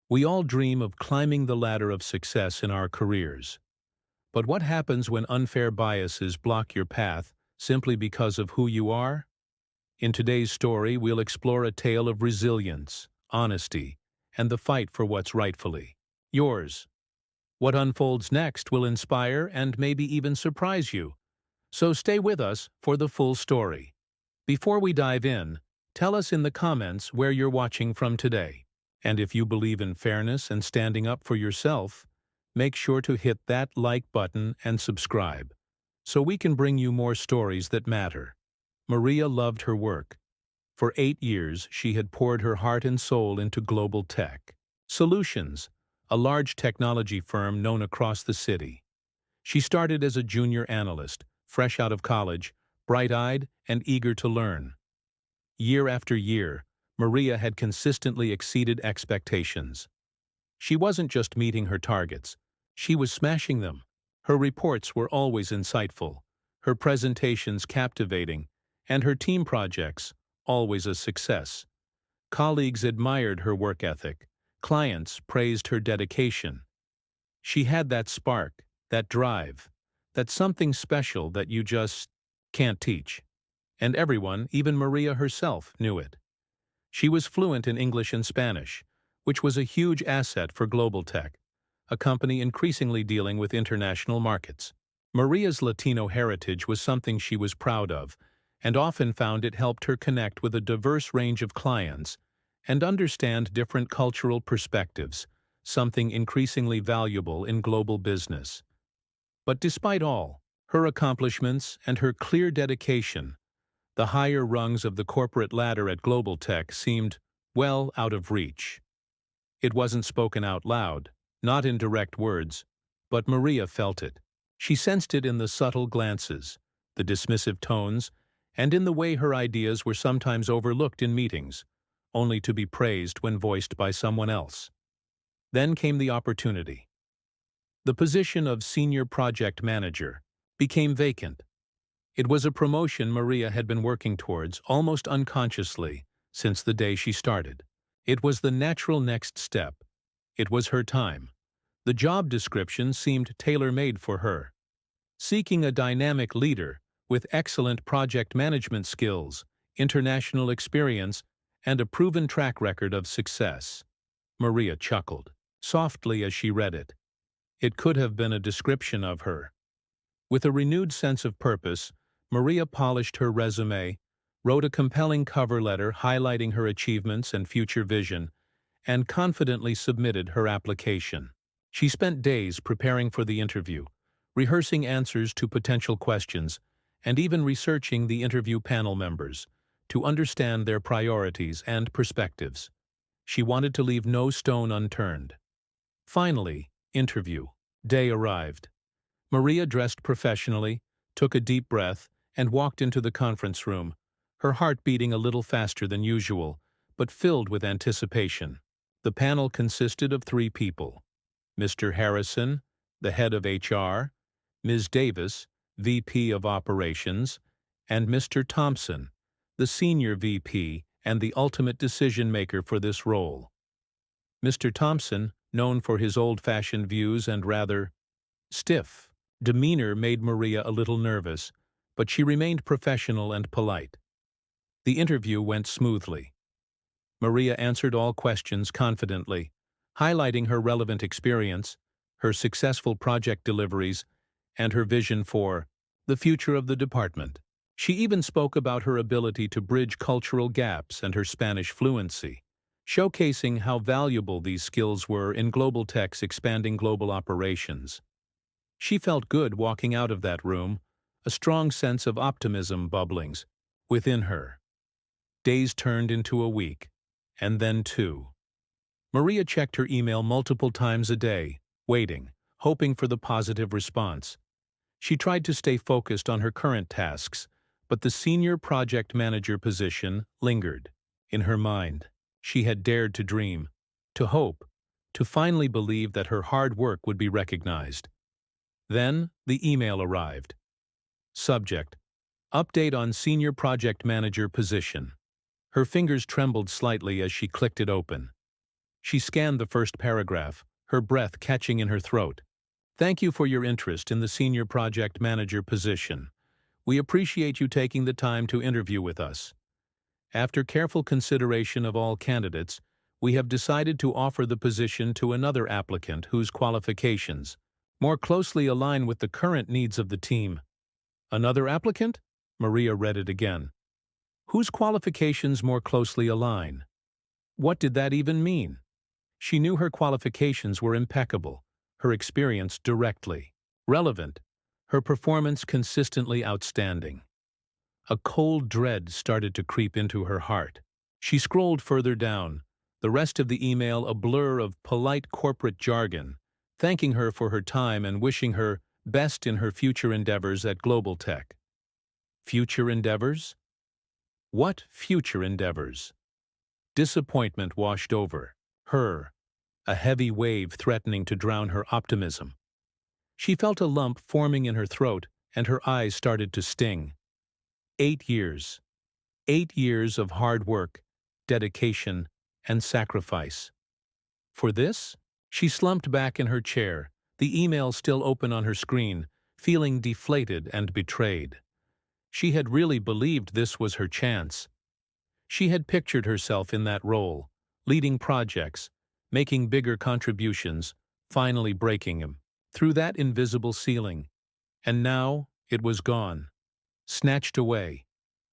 We all dream of climbing the ladder of success in our careers. But what happens when unfair biases block your path simply because of who you are? In today's story, we'll explore a tale of resilience, honesty, and the fight for what's rightfully yours. What unfolds next will inspire and maybe even surprise you. So stay with us for the full story. Before we dive in, tell us in the comments where you're watching from today. And if you believe in fairness and standing up for yourself, make sure to hit that like button and subscribe, so we can bring you more stories that matter. Maria loved her work. For 8 years, she had poured her heart and soul into GlobalTech Solutions, a large technology firm known across the city. She started as a junior analyst, fresh out of college, bright-eyed and eager to learn. Year after year, Maria had consistently exceeded expectations. She wasn't just meeting her targets, she was smashing them. Her reports were always insightful, her presentations captivating, and her team projects always a success. Colleagues admired her work ethic, clients praised her dedication. She had that spark, that drive, that something special that you just can't teach. And everyone, even Maria herself, knew it. She was fluent in English and Spanish, which was a huge asset for GlobalTech, a company increasingly dealing with international markets. Maria's Latino heritage was something she was proud of, and often found it helped her connect with a diverse range of clients and understand different cultural perspectives, something increasingly valuable in global business. But despite all her accomplishments and her clear dedication, the higher rungs of the corporate ladder at GlobalTech seemed, well, out of reach. It wasn't spoken out loud, not in direct words, but Maria felt it. She sensed it in the subtle glances, the dismissive tones, and in the way her ideas were sometimes overlooked in meetings, only to be praised when voiced by someone else. Then came the opportunity. The position of senior project manager became vacant. It was a promotion Maria had been working towards almost unconsciously since the day she started. It was the natural next step. It was her time. The job description seemed tailor-made for her. Seeking a dynamic leader with excellent project management skills, international experience, and a proven track record of success. Maria chuckled softly as she read it. It could have been a description of her. With a renewed sense of purpose, Maria polished her resume, wrote a compelling cover letter highlighting her achievements and future vision, and confidently submitted her application. She spent days preparing for the interview, rehearsing answers to potential questions, and even researching the interview panel members to understand their priorities and perspectives. She wanted to leave no stone unturned. Finally, interview day arrived. Maria dressed professionally, took a deep breath, and walked into the conference room, her heart beating a little faster than usual, but filled with anticipation. The panel consisted of 3 people: Mr. Harrison, the head of HR, Ms. Davis, VP of Operations, and Mr. Thompson, the senior VP and the ultimate decision-maker for this role. Mr. Thompson, known for his old-fashioned views and rather stiff demeanor, made Maria a little nervous, but she remained professional and polite. The interview went smoothly. Maria answered all questions confidently, highlighting her relevant experience, her successful project deliveries, and her vision for the future of the department. She even spoke about her ability to bridge cultural gaps and her Spanish fluency, showcasing how valuable these skills were in GlobalTech's expanding global operations. She felt good walking out of that room, a strong sense of optimism bubbling within her. Days turned into a week, and then 2. Maria checked her email multiple times a day, waiting, hoping for the positive response. She tried to stay focused on her current tasks, but the senior project manager position lingered. In her mind, she had dared to dream, to hope, to finally believe that her hard work would be recognized. Then the email arrived. Subject: Update on senior project manager position. Her fingers trembled slightly as she clicked it open. She scanned the first paragraph, her breath catching in her throat. "Thank you for your interest in the senior project manager position. We appreciate you taking the time to interview with us. After careful consideration of all candidates, we have decided to offer the position to another applicant whose qualifications more closely align with the current needs of the team." "Another applicant?" Maria read it again. "Whose qualifications more closely align?" What did that even mean? She knew her qualifications were impeccable, her experience directly relevant, her performance consistently outstanding. A cold dread started to creep into her heart. She scrolled further down, the rest of the email a blur of polite corporate jargon, thanking her for her time and wishing her best in her future endeavors at GlobalTech. Future endeavors? What future endeavors? Disappointment washed over her, a heavy wave threatening to drown her optimism. She felt a lump forming in her throat, and her eyes started to sting. 8 years. 8 years of hard work, dedication, and sacrifice. For this? She slumped back in her chair, the email still open on her screen, feeling deflated and betrayed. She had really believed this was her chance. She had pictured herself in that role, leading projects, making bigger contributions, finally breaking them through that invisible ceiling. And now it was gone, snatched away.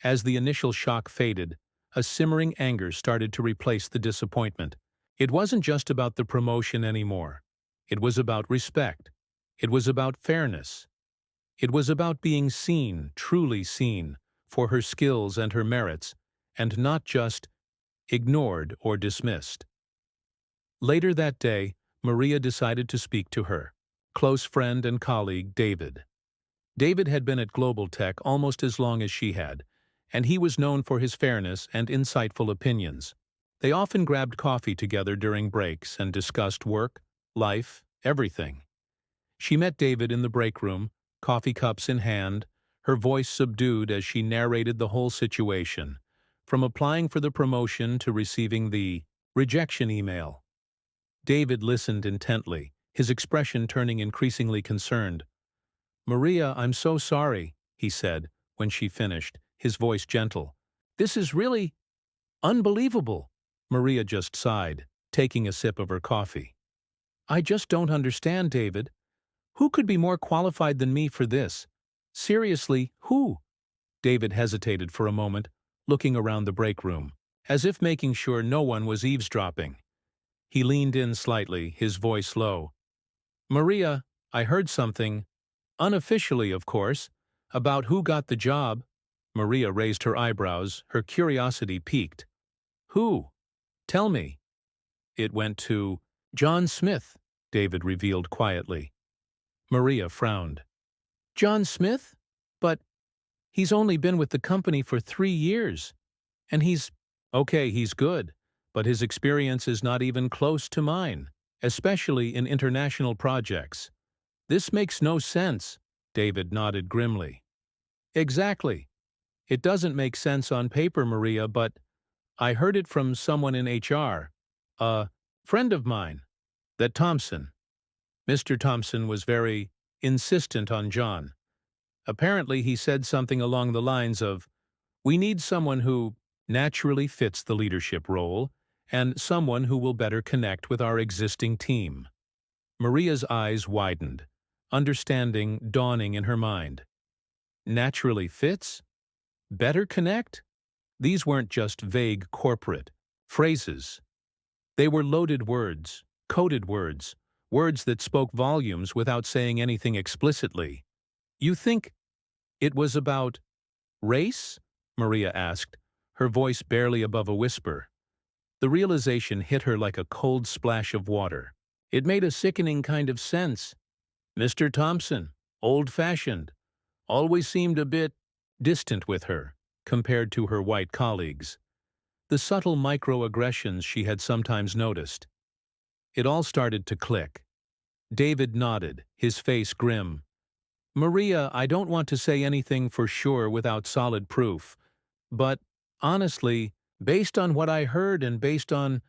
As the initial shock faded, a simmering anger started to replace the disappointment. It wasn't just about the promotion anymore. It was about respect. It was about fairness. It was about being seen, truly seen, for her skills and her merits, and not just ignored or dismissed. Later that day, Maria decided to speak to her close friend and colleague, David. David had been at GlobalTech almost as long as she had, and he was known for his fairness and insightful opinions. They often grabbed coffee together during breaks and discussed work, life, everything. She met David in the break room, coffee cups in hand, her voice subdued as she narrated the whole situation, from applying for the promotion to receiving the rejection email. David listened intently, his expression turning increasingly concerned. "Maria, I'm so sorry," he said, when she finished, his voice gentle. "This is really unbelievable." Maria just sighed, taking a sip of her coffee. "I just don't understand, David. Who could be more qualified than me for this? Seriously, who?" David hesitated for a moment, looking around the break room, as if making sure no one was eavesdropping. He leaned in slightly, his voice low. "Maria, I heard something, unofficially of course, about who got the job." Maria raised her eyebrows, her curiosity piqued. "Who? Tell me." "It went to John Smith," David revealed quietly. Maria frowned. "John Smith? But he's only been with the company for 3 years. And okay, he's good, but his experience is not even close to mine, especially in international projects." "This makes no sense," David nodded grimly. "Exactly. It doesn't make sense on paper, Maria, but I heard it from someone in HR, a friend of mine, that Thompson. Mr. Thompson was very insistent on John. Apparently he said something along the lines of, 'We need someone who naturally fits the leadership role, and someone who will better connect with our existing team.'" Maria's eyes widened, understanding dawning in her mind. Naturally fits? Better connect? These weren't just vague corporate phrases. They were loaded words, coded words, words that spoke volumes without saying anything explicitly. "You think it was about race?" Maria asked, her voice barely above a whisper. The realization hit her like a cold splash of water. It made a sickening kind of sense. Mr. Thompson, old-fashioned, always seemed a bit distant with her, compared to her white colleagues. The subtle microaggressions she had sometimes noticed. It all started to click. David nodded, his face grim. "Maria, I don't want to say anything for sure without solid proof, but, honestly, based on what I heard and based on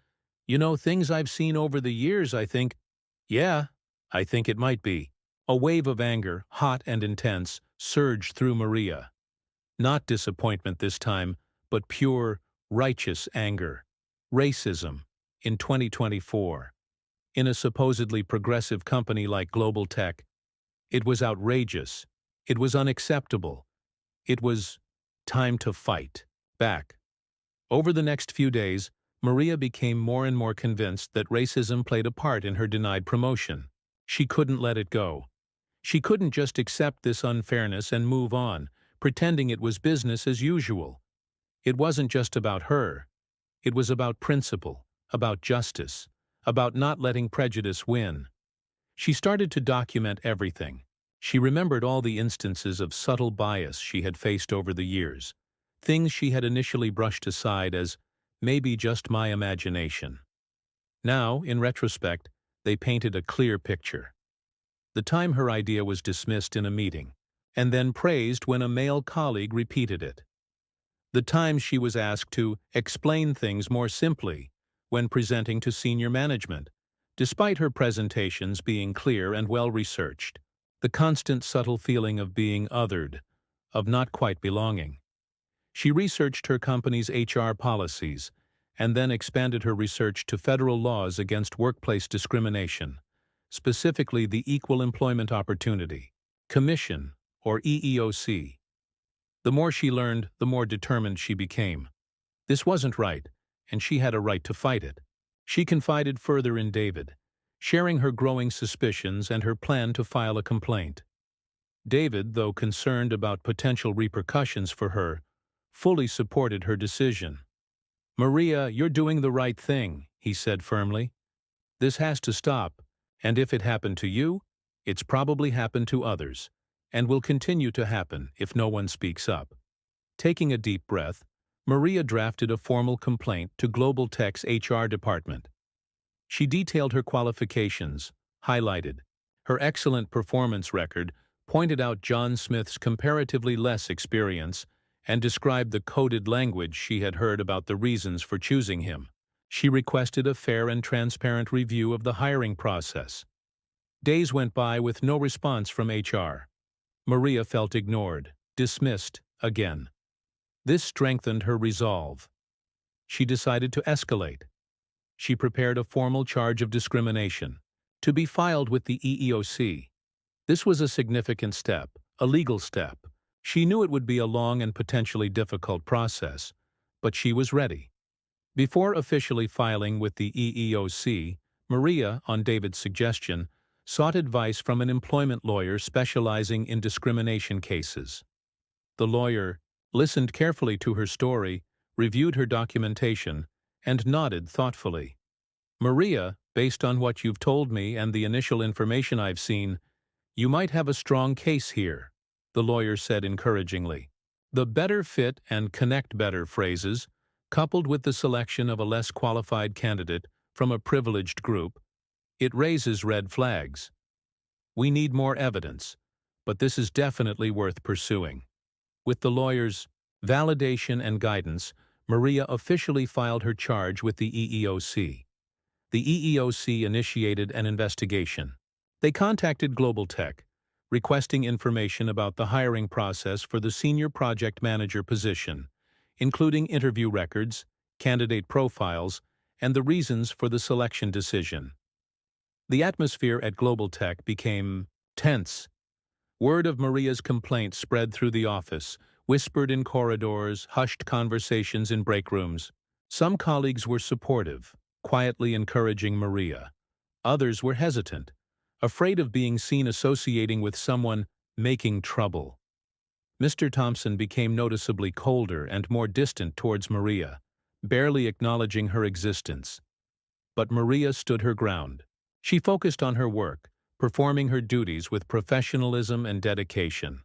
You know, things I've seen over the years, I think, yeah, I think it might be. A wave of anger, hot and intense, surged through Maria. Not disappointment this time, but pure, righteous anger. Racism. In 2024. In a supposedly progressive company like GlobalTech, it was outrageous. It was unacceptable. It was time to fight back. Over the next few days, Maria became more and more convinced that racism played a part in her denied promotion. She couldn't let it go. She couldn't just accept this unfairness and move on, pretending it was business as usual. It wasn't just about her. It was about principle, about justice, about not letting prejudice win. She started to document everything. She remembered all the instances of subtle bias she had faced over the years, things she had initially brushed aside as maybe just my imagination. Now, in retrospect, they painted a clear picture. The time her idea was dismissed in a meeting, and then praised when a male colleague repeated it. The time she was asked to explain things more simply when presenting to senior management, despite her presentations being clear and well-researched. The constant subtle feeling of being othered, of not quite belonging. She researched her company's HR policies and then expanded her research to federal laws against workplace discrimination, specifically the Equal Employment Opportunity Commission, or EEOC. The more she learned, the more determined she became. This wasn't right, and she had a right to fight it. She confided further in David, sharing her growing suspicions and her plan to file a complaint. David, though concerned about potential repercussions for her, fully supported her decision. "Maria, you're doing the right thing," he said firmly. "This has to stop, and if it happened to you, it's probably happened to others, and will continue to happen if no one speaks up." Taking a deep breath, Maria drafted a formal complaint to GlobalTech's HR department. She detailed her qualifications, highlighted her excellent performance record, pointed out John Smith's comparatively less experience, and described the coded language she had heard about the reasons for choosing him. She requested a fair and transparent review of the hiring process. Days went by with no response from HR. Maria felt ignored, dismissed, again. This strengthened her resolve. She decided to escalate. She prepared a formal charge of discrimination, to be filed with the EEOC. This was a significant step, a legal step. She knew it would be a long and potentially difficult process, but she was ready. Before officially filing with the EEOC, Maria, on David's suggestion, sought advice from an employment lawyer specializing in discrimination cases. The lawyer listened carefully to her story, reviewed her documentation, and nodded thoughtfully. "Maria, based on what you've told me and the initial information I've seen, you might have a strong case here," the lawyer said encouragingly. The "better fit" and "connect better" phrases, coupled with the selection of a less qualified candidate from a privileged group, it raises red flags. We need more evidence, but this is definitely worth pursuing. With the lawyer's validation and guidance, Maria officially filed her charge with the EEOC. The EEOC initiated an investigation. They contacted GlobalTech, requesting information about the hiring process for the senior project manager position, including interview records, candidate profiles, and the reasons for the selection decision. The atmosphere at GlobalTech became tense. Word of Maria's complaint spread through the office, whispered in corridors, hushed conversations in break rooms. Some colleagues were supportive, quietly encouraging Maria. Others were hesitant, afraid of being seen associating with someone making trouble. Mr. Thompson became noticeably colder and more distant towards Maria, barely acknowledging her existence. But Maria stood her ground. She focused on her work, performing her duties with professionalism and dedication,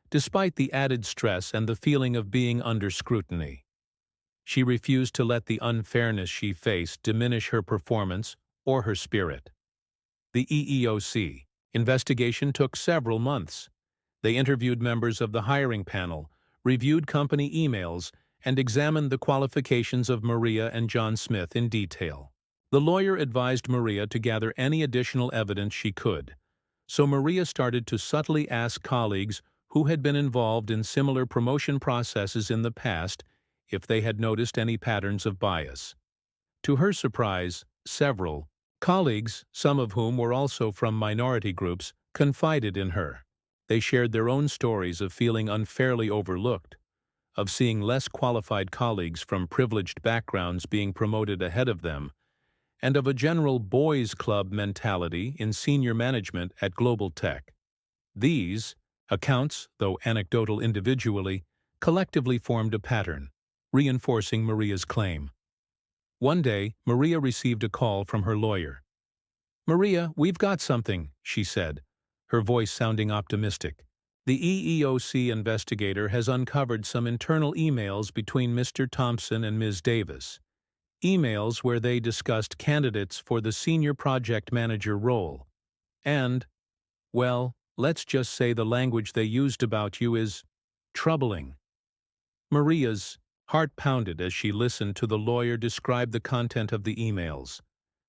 despite the added stress and the feeling of being under scrutiny. She refused to let the unfairness she faced diminish her performance or her spirit. The EEOC investigation took several months. They interviewed members of the hiring panel, reviewed company emails, and examined the qualifications of Maria and John Smith in detail. The lawyer advised Maria to gather any additional evidence she could, so Maria started to subtly ask colleagues who had been involved in similar promotion processes in the past if they had noticed any patterns of bias. To her surprise, several colleagues, some of whom were also from minority groups, confided in her. They shared their own stories of feeling unfairly overlooked, of seeing less qualified colleagues from privileged backgrounds being promoted ahead of them, and of a general boys' club mentality in senior management at GlobalTech. These accounts, though anecdotal individually, collectively formed a pattern, reinforcing Maria's claim. One day, Maria received a call from her lawyer. "Maria, we've got something," she said, her voice sounding optimistic. "The EEOC investigator has uncovered some internal emails between Mr. Thompson and Ms. Davis. Emails where they discussed candidates for the senior project manager role. And, well, let's just say the language they used about you is troubling." Maria's heart pounded as she listened to the lawyer describe the content of the emails.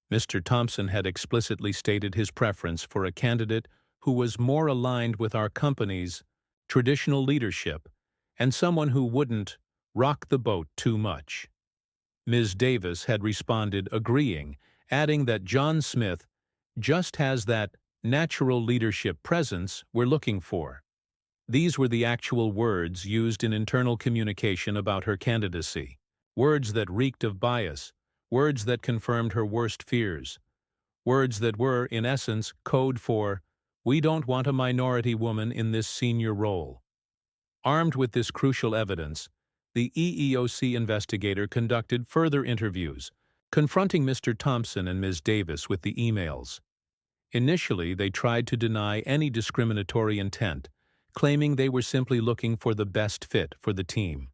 Mr. Thompson had explicitly stated his preference for a candidate who was more aligned with our company's traditional leadership and someone who wouldn't rock the boat too much. Ms. Davis had responded agreeing, adding that John Smith just has that natural leadership presence we're looking for. These were the actual words used in internal communication about her candidacy, words that reeked of bias, words that confirmed her worst fears, words that were, in essence, code for, "We don't want a minority woman in this senior role." Armed with this crucial evidence, the EEOC investigator conducted further interviews, confronting Mr. Thompson and Ms. Davis with the emails. Initially, they tried to deny any discriminatory intent, claiming they were simply looking for the best fit for the team.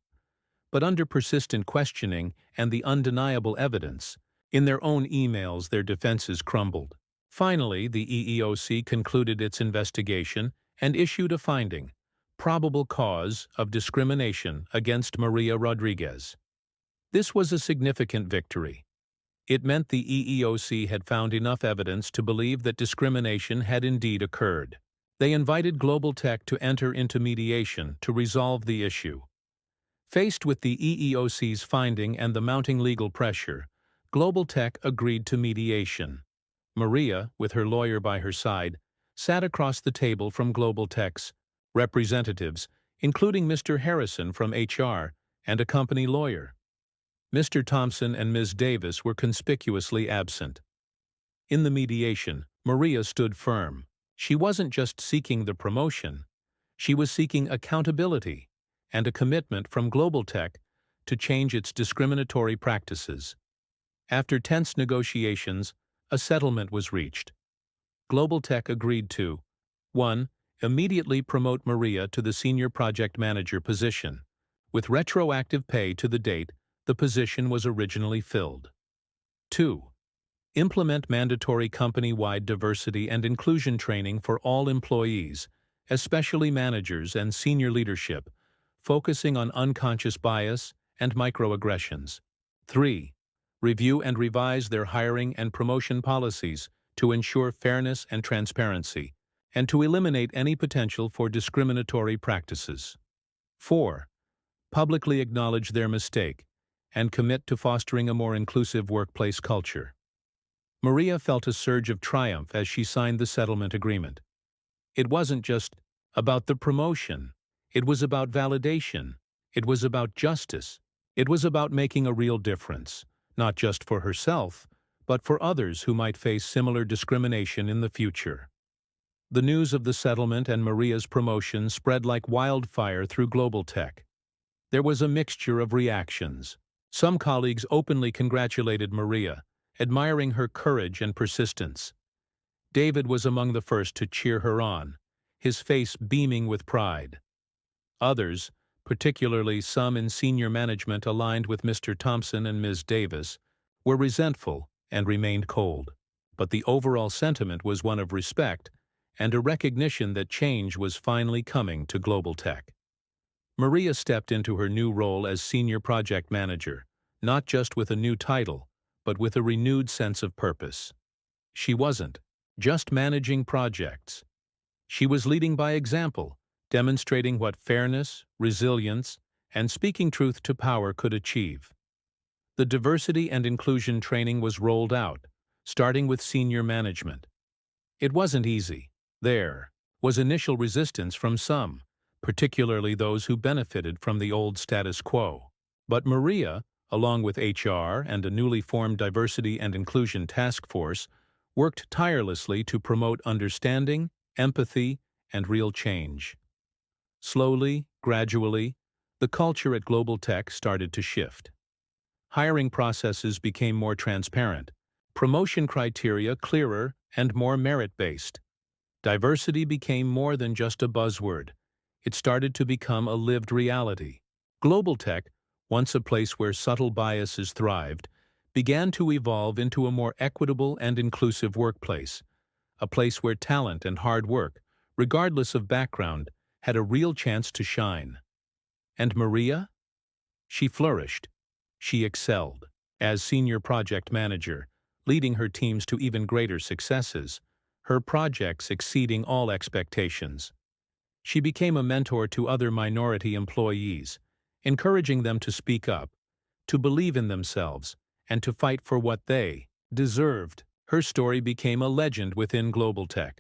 But under persistent questioning and the undeniable evidence, in their own emails their defenses crumbled. Finally, the EEOC concluded its investigation and issued a finding: probable cause of discrimination against Maria Rodriguez. This was a significant victory. It meant the EEOC had found enough evidence to believe that discrimination had indeed occurred. They invited GlobalTech to enter into mediation to resolve the issue. Faced with the EEOC's finding and the mounting legal pressure, GlobalTech agreed to mediation. Maria, with her lawyer by her side, sat across the table from GlobalTech's representatives, including Mr. Harrison from HR and a company lawyer. Mr. Thompson and Ms. Davis were conspicuously absent. In the mediation, Maria stood firm. She wasn't just seeking the promotion, she was seeking accountability and a commitment from GlobalTech to change its discriminatory practices. After tense negotiations, a settlement was reached. GlobalTech agreed to 1. Immediately promote Maria to the senior project manager position, with retroactive pay to the date the position was originally filled. 2. Implement mandatory company-wide diversity and inclusion training for all employees, especially managers and senior leadership, focusing on unconscious bias and microaggressions. 3. Review and revise their hiring and promotion policies to ensure fairness and transparency, and to eliminate any potential for discriminatory practices. 4. Publicly acknowledge their mistake and commit to fostering a more inclusive workplace culture. Maria felt a surge of triumph as she signed the settlement agreement. It wasn't just about the promotion. It was about validation. It was about justice. It was about making a real difference, not just for herself, but for others who might face similar discrimination in the future. The news of the settlement and Maria's promotion spread like wildfire through GlobalTech. There was a mixture of reactions. Some colleagues openly congratulated Maria, admiring her courage and persistence. David was among the first to cheer her on, his face beaming with pride. Others, particularly some in senior management aligned with Mr. Thompson and Ms. Davis, were resentful and remained cold. But the overall sentiment was one of respect and a recognition that change was finally coming to GlobalTech. Maria stepped into her new role as senior project manager, not just with a new title, but with a renewed sense of purpose. She wasn't just managing projects. She was leading by example, demonstrating what fairness, resilience, and speaking truth to power could achieve. The diversity and inclusion training was rolled out, starting with senior management. It wasn't easy. There was initial resistance from some, particularly those who benefited from the old status quo. But Maria, along with HR and a newly formed diversity and inclusion task force, worked tirelessly to promote understanding, empathy, and real change. Slowly, gradually, the culture at GlobalTech started to shift. Hiring processes became more transparent, promotion criteria clearer and more merit-based. Diversity became more than just a buzzword. It started to become a lived reality. GlobalTech, once a place where subtle biases thrived, began to evolve into a more equitable and inclusive workplace, a place where talent and hard work, regardless of background, had a real chance to shine. And Maria? She flourished. She excelled. As senior project manager, leading her teams to even greater successes, her projects exceeding all expectations. She became a mentor to other minority employees, encouraging them to speak up, to believe in themselves, and to fight for what they deserved. Her story became a legend within GlobalTech,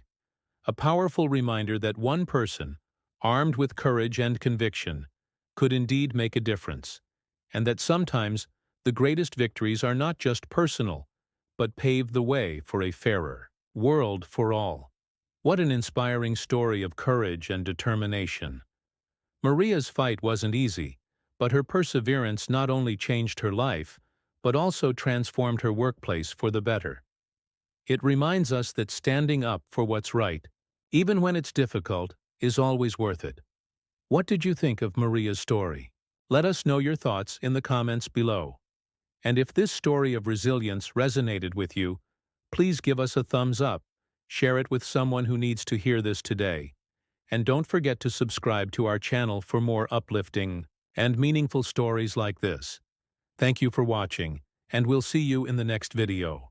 a powerful reminder that one person, armed with courage and conviction, could indeed make a difference, and that sometimes the greatest victories are not just personal, but pave the way for a fairer world for all. What an inspiring story of courage and determination. Maria's fight wasn't easy, but her perseverance not only changed her life, but also transformed her workplace for the better. It reminds us that standing up for what's right, even when it's difficult, is always worth it. What did you think of Maria's story? Let us know your thoughts in the comments below. And if this story of resilience resonated with you, please give us a thumbs up, share it with someone who needs to hear this today, and don't forget to subscribe to our channel for more uplifting and meaningful stories like this. Thank you for watching, and we'll see you in the next video.